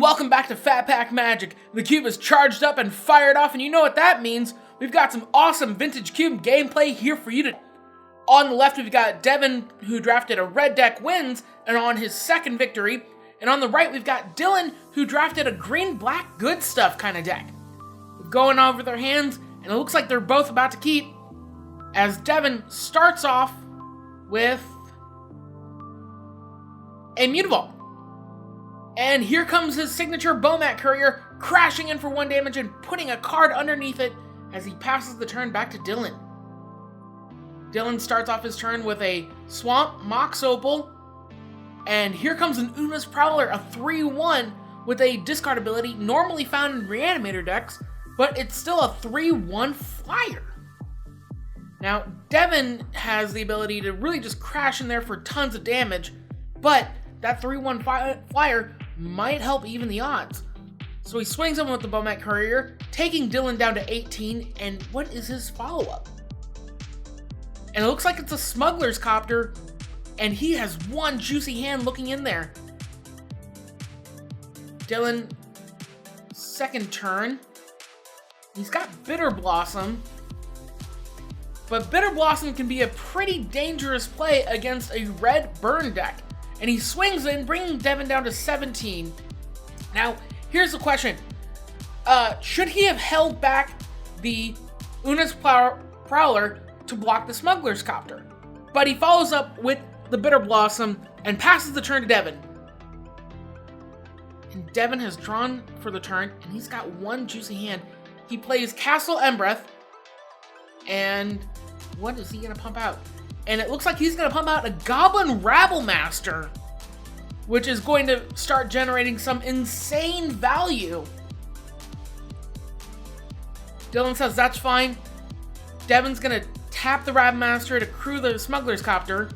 welcome back to Phat Pack Magic. The cube is charged up and fired off, and you know what that means. We've got some awesome vintage cube gameplay here for you to... On the left, we've got Devyn, who drafted a red deck wins, and on his second victory. And on the right, we've got Dillon, who drafted a green-black good stuff kind of deck. Going over their hands, and it looks like they're both about to keep, as Devyn starts off with a Mutavault. And here comes his signature Bomat Courier, crashing in for 1 damage and putting a card underneath it as he passes the turn back to Dillon. Dillon starts off his turn with a Swamp Mox Opal, and here comes an Una's Prowler, a 3-1 with a discard ability normally found in Reanimator decks, but it's still a 3-1 flyer. Now, Devyn has the ability to really just crash in there for tons of damage, but that 3-1 flyer might help even the odds. So he swings him with the Bomat Courier, taking Dillon down to 18, and what is his follow-up? And it looks like it's a Smuggler's Copter, and he has one juicy hand looking in there. Dillon, second turn. He's got Bitter Blossom, but Bitter Blossom can be a pretty dangerous play against a red burn deck. And he swings in, bringing Devyn down to 17. Now, here's the question. Should he have held back the Una's Prowler to block the Smuggler's Copter? But he follows up with the Bitter Blossom and passes the turn to Devyn. And Devyn has drawn for the turn, and he's got one juicy hand. He plays Castle Embereth, and what is he going to pump out? And it looks like he's going to pump out a Goblin Rabblemaster, which is going to start generating some insane value. Dillon says that's fine. Devyn's going to tap the Rabblemaster to crew the Smuggler's Copter.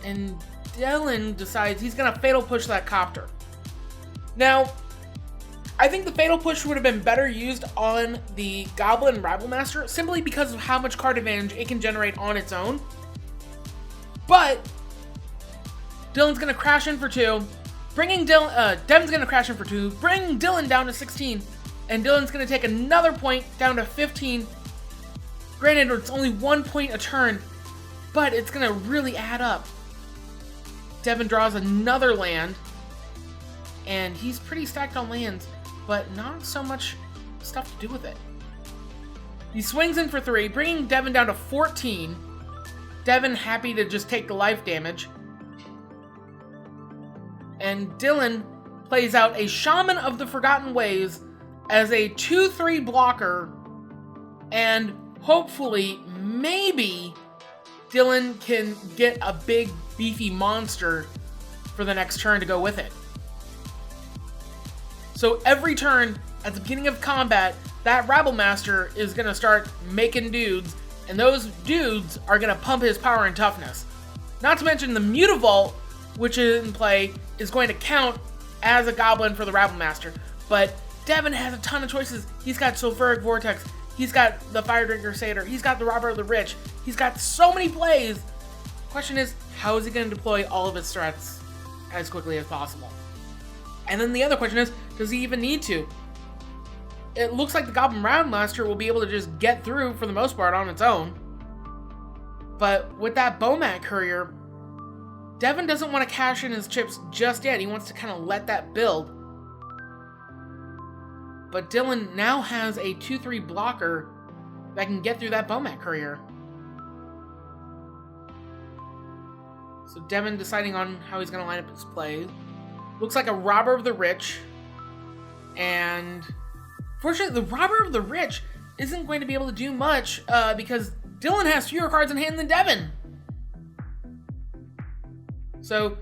And Dillon decides he's going to Fatal Push that Copter. Now, I think the Fatal Push would have been better used on the Goblin Rabblemaster simply because of how much card advantage it can generate on its own. But Dillon's going to crash in for 2, Devyn's going to crash in for 2, bringing Dillon down to 16, and Dillon's going to take another point down to 15. Granted, it's only 1 point a turn, but it's going to really add up. Devyn draws another land, and he's pretty stacked on lands, but not so much stuff to do with it. He swings in for 3, bringing Devyn down to 14. Devyn happy to just take the life damage. And Dillon plays out a Shaman of the Forgotten Ways as a 2-3 blocker, and hopefully, maybe, Dillon can get a big, beefy monster for the next turn to go with it. So every turn, at the beginning of combat, that Rabblemaster is going to start making dudes, and those dudes are going to pump his power and toughness. Not to mention the Mutavault, which is in play, is going to count as a goblin for the Rabblemaster. But Devyn has a ton of choices. He's got Sulfuric Vortex, he's got the Fire Drinker Satyr, he's got the Robber of the Rich, he's got so many plays. Question is, how is he going to deploy all of his threats as quickly as possible? And then the other question is, does he even need to? It looks like the Goblin Rabblemaster will be able to just get through for the most part on its own. But with that Bomat Courier, Devyn doesn't want to cash in his chips just yet. He wants to kind of let that build. But Dillon now has a 2-3 blocker that can get through that Bomat Courier. So Devyn deciding on how he's going to line up his play. Looks like a Robber of the Rich. And fortunately, the Robber of the Rich isn't going to be able to do much because Dillon has fewer cards in hand than Devyn. So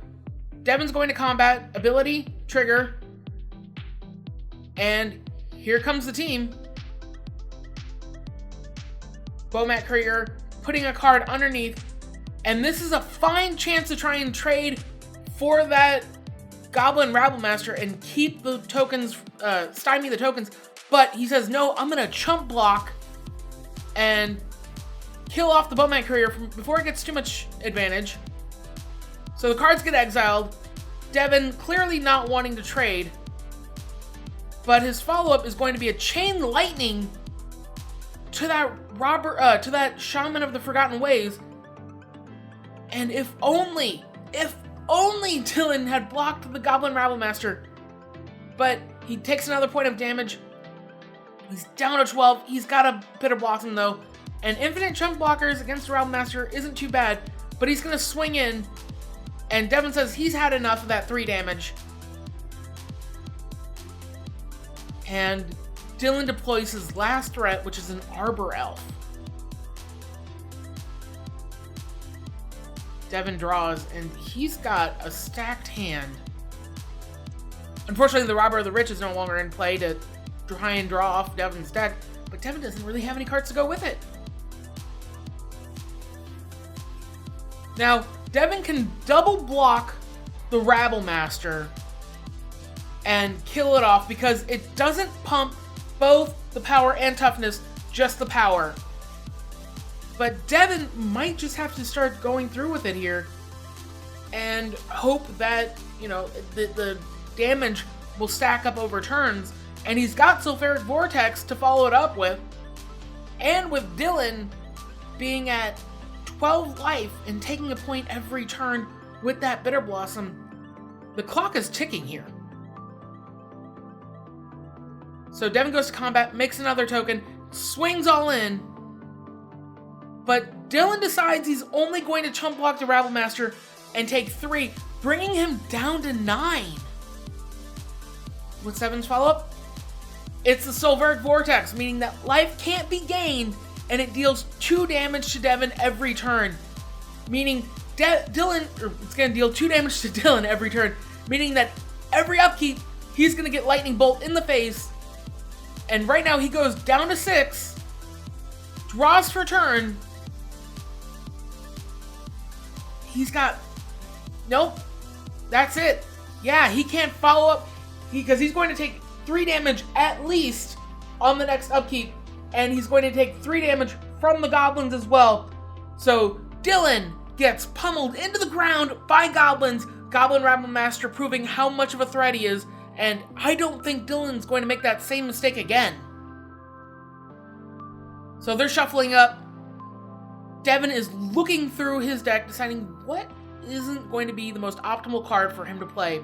Devyn's going to combat, ability, trigger, and here comes the team. Bomat Courier putting a card underneath, and this is a fine chance to try and trade for that Goblin Rabblemaster and keep the tokens, stymie the tokens, but he says, no, I'm going to chump block and kill off the Bomat Courier before it gets too much advantage. So the cards get exiled, Devyn clearly not wanting to trade, but his follow-up is going to be a chain lightning to that Shaman of the Forgotten Ways. And if only Dillon had blocked the Goblin Rabblemaster. But he takes another point of damage. He's down to 12. He's got a Bitter Blossom though. And infinite chunk blockers against the Rabblemaster isn't too bad, but he's gonna swing in. And Devyn says he's had enough of that 3 damage. And Dillon deploys his last threat, which is an Arbor Elf. Devyn draws, and he's got a stacked hand. Unfortunately, the Robber of the Rich is no longer in play to try and draw off Devyn's deck, but Devyn doesn't really have any cards to go with it. Now, Devyn can double block the Rabblemaster and kill it off because it doesn't pump both the power and toughness, just the power. But Devyn might just have to start going through with it here and hope that, you know, the damage will stack up over turns. And he's got Sulfuric Vortex to follow it up with. And with Dillon being at 12 life and taking a point every turn with that Bitter Blossom, the clock is ticking here. So Devyn goes to combat, makes another token, swings all in. But Dillon decides he's only going to chump block the Rabblemaster and take 3, bringing him down to 9. What's Devyn's follow-up? It's the Sulfuric Vortex, meaning that life can't be gained, and it deals 2 damage to Devyn every turn. Meaning it's going to deal 2 damage to Dillon every turn, meaning that every upkeep, he's going to get Lightning Bolt in the face. And right now he goes down to 6, draws for turn. He's got, nope, that's it. Yeah, he can't follow up because he's going to take 3 damage at least on the next upkeep, and he's going to take 3 damage from the goblins as well. So Dillon gets pummeled into the ground by goblins, Goblin Rabblemaster proving how much of a threat he is, and I don't think Dillon's going to make that same mistake again. So they're shuffling up. Devyn is looking through his deck, deciding what isn't going to be the most optimal card for him to play.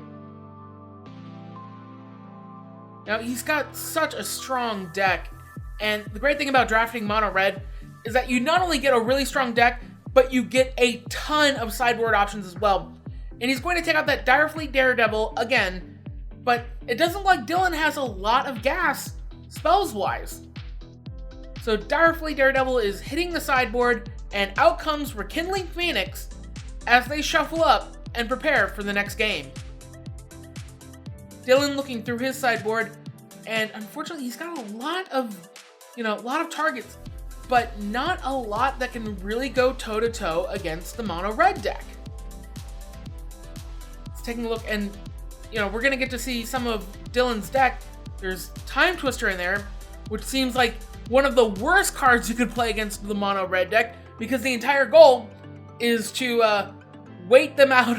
Now, he's got such a strong deck, and the great thing about drafting mono red is that you not only get a really strong deck, but you get a ton of sideboard options as well. And he's going to take out that Direfleet Daredevil again, but it doesn't look like Dillon has a lot of gas spells-wise. So Direfleet Daredevil is hitting the sideboard, and out comes Rekindling Phoenix as they shuffle up and prepare for the next game. Dillon looking through his sideboard, and unfortunately he's got a lot of targets, but not a lot that can really go toe-to-toe against the mono red deck. Let's take a look, and we're gonna get to see some of Dillon's deck. There's Time Twister in there, which seems like one of the worst cards you could play against the mono red deck, because the entire goal is to wait them out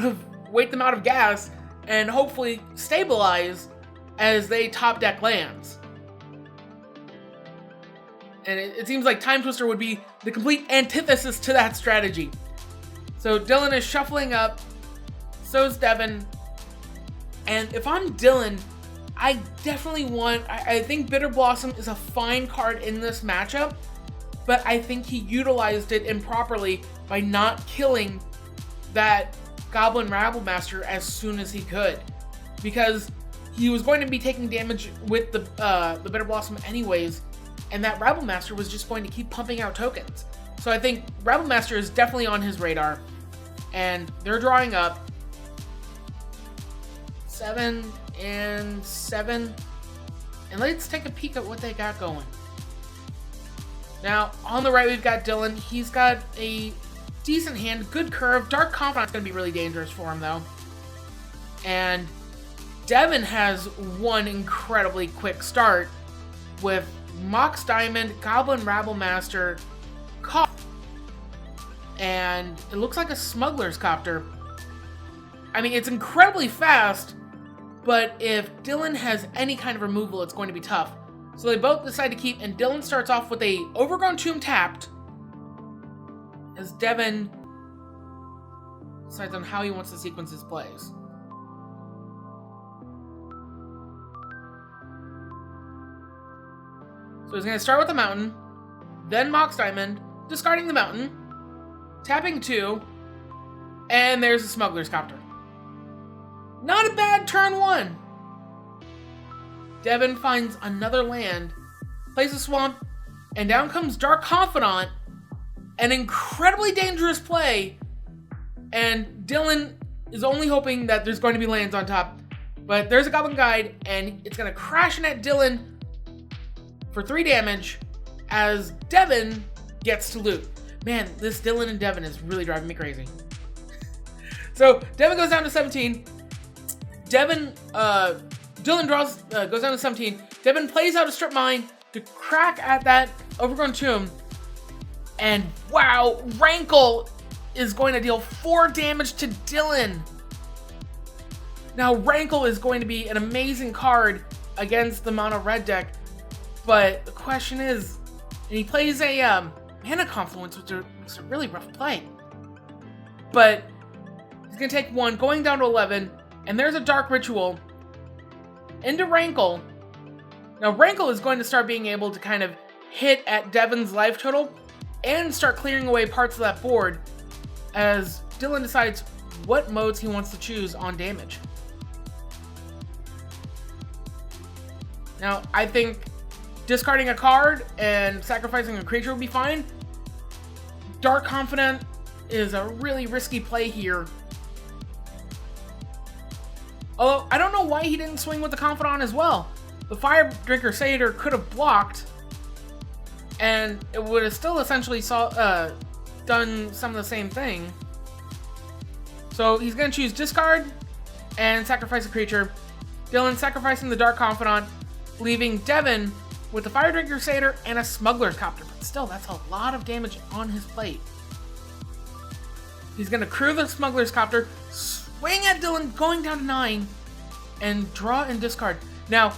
of gas and hopefully stabilize as they top deck lands. And it seems like Time Twister would be the complete antithesis to that strategy. So Dillon is shuffling up, so's Devyn. And if I'm Dillon, I think Bitter Blossom is a fine card in this matchup, but I think he utilized it improperly by not killing that Goblin Rabblemaster as soon as he could, because he was going to be taking damage with the Bitter Blossom anyways, and that Rabblemaster was just going to keep pumping out tokens. So I think Rabblemaster is definitely on his radar, and they're drawing up 7 and 7, and let's take a peek at what they got going. Now, on the right, we've got Dillon. He's got a decent hand, good curve. Dark Confidant's going to be really dangerous for him, though. And Devyn has one incredibly quick start with Mox Diamond, Goblin Rabblemaster, Cop, and it looks like a Smuggler's Copter. I mean, it's incredibly fast, but if Dillon has any kind of removal, it's going to be tough. So they both decide to keep, and Dillon starts off with a Overgrown Tomb tapped, as Devyn decides on how he wants to sequence his plays. So he's going to start with the Mountain, then Mox Diamond, discarding the Mountain, tapping 2, and there's a Smuggler's Copter. Not a bad turn 1. Devyn finds another land, plays a Swamp, and down comes Dark Confidant, an incredibly dangerous play, and Dillon is only hoping that there's going to be lands on top, but there's a Goblin Guide, and it's going to crash in at Dillon for 3 damage as Devyn gets to loot. Man, this Dillon and Devyn is really driving me crazy. So Devyn goes down to 17. Dillon goes down to 17. Devyn plays out a Strip Mine to crack at that Overgrown Tomb. And wow, Rankle is going to deal 4 damage to Dillon. Now, Rankle is going to be an amazing card against the mono red deck. But the question is, and he plays a Mana Confluence, which is a really rough play. But he's going to take 1, going down to 11. And there's a Dark Ritual into Rankle. Now, Rankle is going to start being able to kind of hit at Devyn's life total and start clearing away parts of that board as Dillon decides what modes he wants to choose on damage. Now, I think discarding a card and sacrificing a creature would be fine. Dark Confidant is a really risky play here. Although, I don't know why he didn't swing with the Confidant as well. The Fire Drinker Satyr could have blocked, and it would have still essentially done some of the same thing. So he's going to choose discard and sacrifice a creature. Dillon sacrificing the Dark Confidant, leaving Devyn with the Fire Drinker Satyr and a Smuggler's Copter. But still, that's a lot of damage on his plate. He's going to crew the Smuggler's Copter, swing at Dillon, going down to 9, and draw and discard. Now,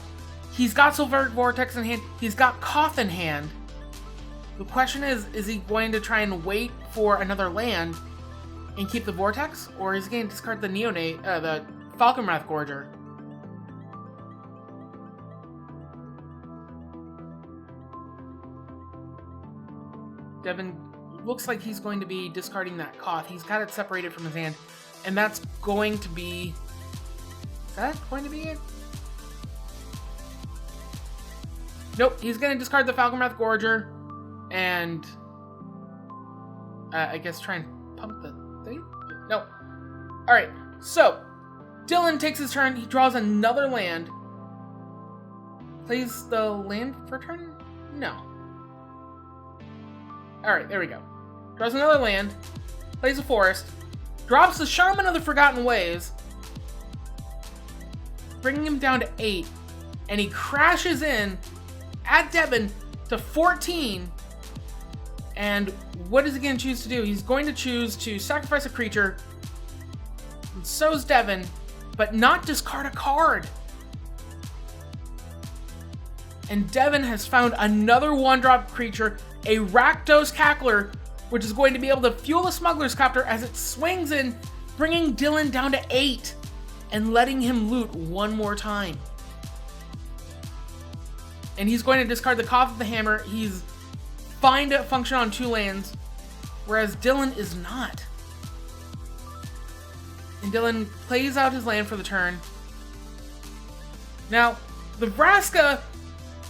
he's got Sulfuric Vortex in hand. He's got Koth in hand. The question is he going to try and wait for another land and keep the Vortex? Or is he going to discard the the Falconwrath Gorger? Devyn looks like he's going to be discarding that Koth. He's got it separated from his hand. And that's going to be... Is that going to be it? Nope, he's going to discard the Falconwrath Gorger and I guess try and pump the thing? No. Alright, so Dillon takes his turn. He draws another land. Plays the land for turn? No. Alright, there we go. Draws another land. Plays a forest. Drops the Shaman of the Forgotten Ways, bringing him down to 8. And he crashes in at Devyn to 14. And what is he going to choose to do? He's going to choose to sacrifice a creature. And so's Devyn, but not discard a card. And Devyn has found another 1-drop creature, a Rakdos Cackler, which is going to be able to fuel the Smuggler's Copter as it swings in, bringing Dillon down to 8 and letting him loot one more time. And he's going to discard the Koth of the Hammer. He's fine to function on 2 lands, whereas Dillon is not. And Dillon plays out his land for the turn. Now, the Vraska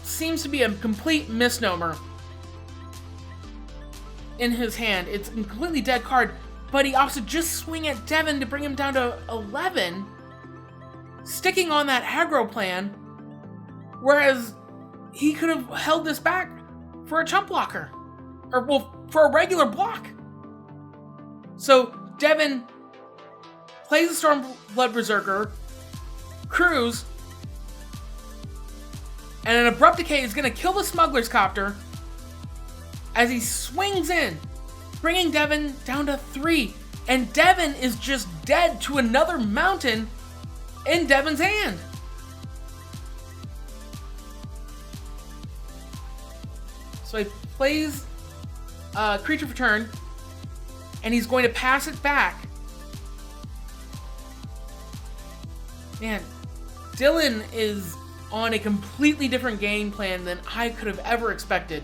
seems to be a complete misnomer in his hand. It's a completely dead card, but he opts to just swing at Devyn to bring him down to 11, sticking on that aggro plan, whereas he could have held this back for a chump blocker, or well, for a regular block. So Devyn plays the Stormblood Berserker, crews, and an Abrupt Decay is going to kill the Smuggler's Copter as he swings in, bringing Devyn down to 3. And Devyn is just dead to another mountain in Devyn's hand. So he plays creature for turn, and he's going to pass it back. Man, Dillon is on a completely different game plan than I could have ever expected.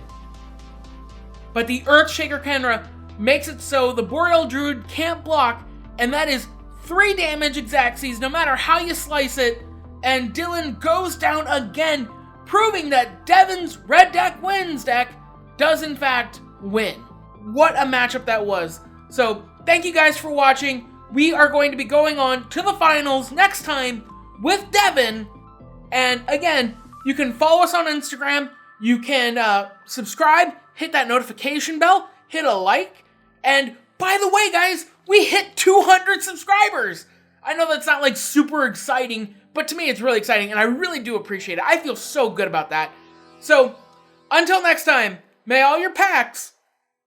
But the Earthshaker Kenra makes it so the Boreal Druid can't block, and that is 3 damage Xaxes no matter how you slice it, and Dillon goes down again, proving that Devyn's red deck wins deck does in fact win. What a matchup that was. So thank you guys for watching. We are going to be going on to the finals next time with Devyn. And again, you can follow us on Instagram. You can subscribe, hit that notification bell, hit a like. And by the way, guys, we hit 200 subscribers. I know that's not like super exciting, but to me it's really exciting and I really do appreciate it. I feel so good about that. So until next time, may all your packs